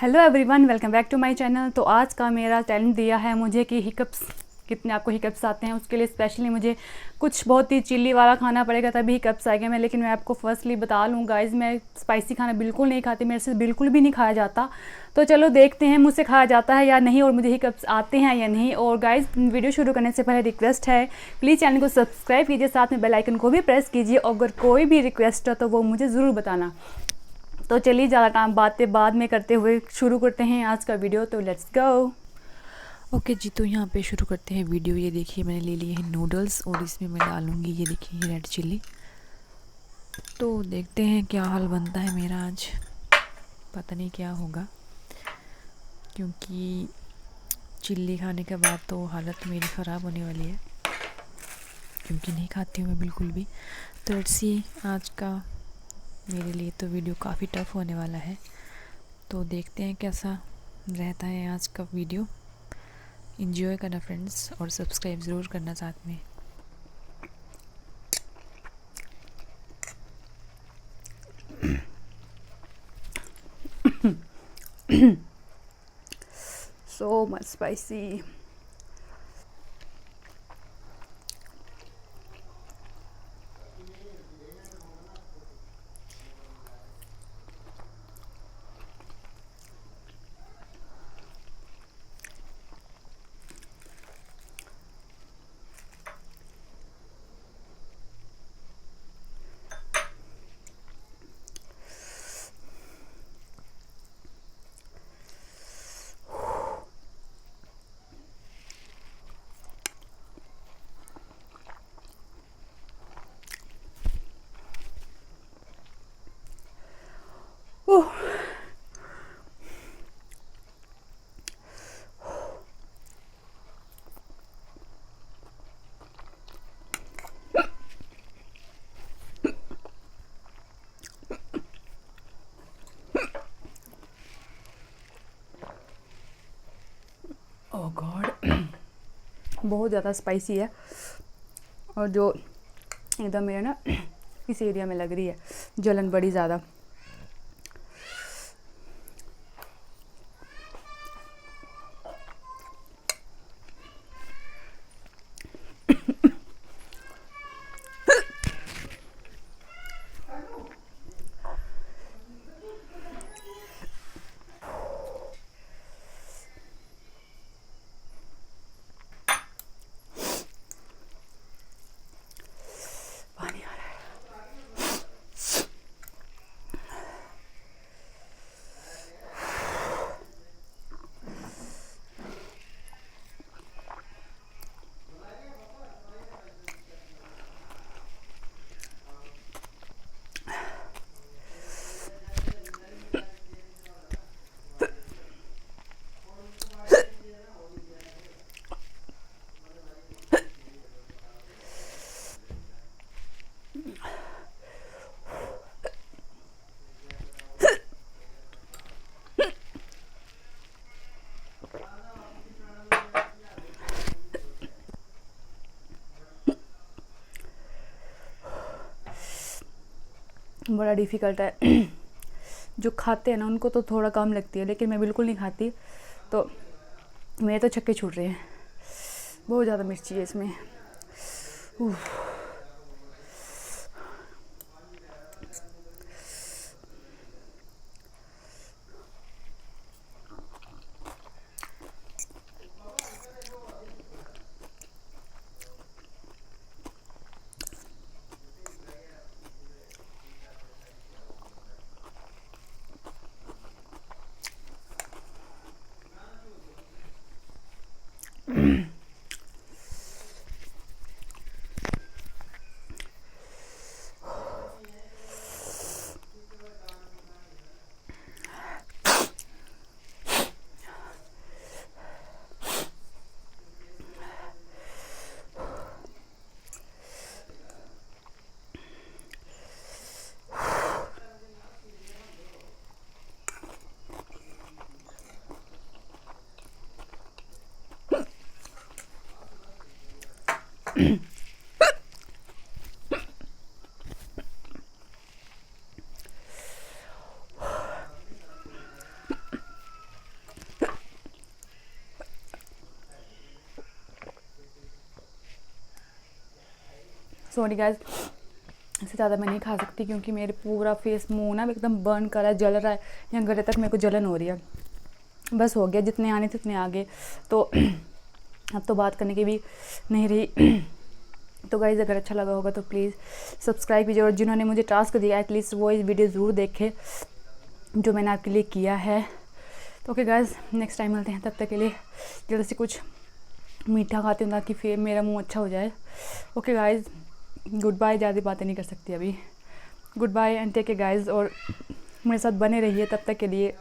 Hello everyone, welcome back to my channel. तो आज का मेरा चैलेंज दिया है मुझे कि हिकअप्स कितने आपको हिकअप्स आते हैं। उसके लिए स्पेशली मुझे कुछ बहुत ही चिल्ली वाला खाना पड़ेगा तभी हिकअप्स आएंगे। लेकिन मैं आपको फर्स्टली बता लूँ गाइज़, मैं स्पाइसी खाना बिल्कुल नहीं खाती, मेरे से बिल्कुल भी नहीं खाया जाता। तो चलो देखते हैं मुझसे खाया जाता है या नहीं और मुझे हिकअप्स आते हैं या नहीं। और गाइज़, वीडियो शुरू करने से पहले रिक्वेस्ट है, प्लीज़ चैनल को सब्सक्राइब कीजिए, साथ में बेल आइकन को भी प्रेस कीजिए। अगर कोई भी रिक्वेस्ट हो तो वो मुझे ज़रूर बताना। तो चलिए ज़्यादा टाइम बातें बाद में करते हुए शुरू करते हैं आज का वीडियो। तो लेट्स गो। ओके जी, तो यहाँ पे शुरू करते हैं वीडियो। ये देखिए मैंने ले लिए हैं नूडल्स और इसमें मैं डालूँगी ये देखिए ये रेड चिल्ली। तो देखते हैं क्या हाल बनता है मेरा आज, पता नहीं क्या होगा, क्योंकि चिल्ली खाने के बाद तो हालत मेरी ख़राब होने वाली है, क्योंकि नहीं खाती हूँ मैं बिल्कुल भी। तो लेट्स सी, आज का मेरे लिए तो वीडियो काफ़ी टफ़ होने वाला है। तो देखते हैं कैसा रहता है आज का वीडियो। एंजॉय करना फ्रेंड्स, और सब्सक्राइब ज़रूर करना साथ में। So much spicy. ओह गॉड, बहुत ज़्यादा स्पाइसी है। और जो एकदम मेरे ना इस एरिया में लग रही है जलन बड़ी ज़्यादा। पानी आ रहा है। बड़ा डिफ़िकल्ट है। जो खाते हैं ना उनको तो थोड़ा कम लगती है, लेकिन मैं बिल्कुल नहीं खाती, तो मेरे तो छक्के छूट रहे हैं। बहुत ज़्यादा मिर्ची है इसमें। उफ। सॉरी गाइस, इससे ज़्यादा मैं नहीं खा सकती क्योंकि मेरे पूरा फेस, मुंह ना एकदम बर्न कर रहा है, जल रहा है, यहाँ गले तक मेरे को जलन हो रही है। बस हो गया, जितने आने थे उतने आ गए, तो अब तो बात करने की भी नहीं रही। तो गाइज़ अगर अच्छा लगा होगा तो प्लीज़ सब्सक्राइब कीजिए, और जिन्होंने मुझे टास्क दिया है एटलीस्ट वो इस वीडियो ज़रूर देखें जो मैंने आपके लिए किया है। तो ओके गाइज़, नेक्स्ट टाइम मिलते हैं, तब तक के लिए जल्दी से कुछ मीठा खाते हूँ ताकि फिर मेरा मुंह अच्छा हो जाए। ओके गाइज़, गुड बाय, ज़्यादा बातें नहीं कर सकती अभी। Goodbye and take care guys, और मेरे साथ बने रहिए तब तक के लिए।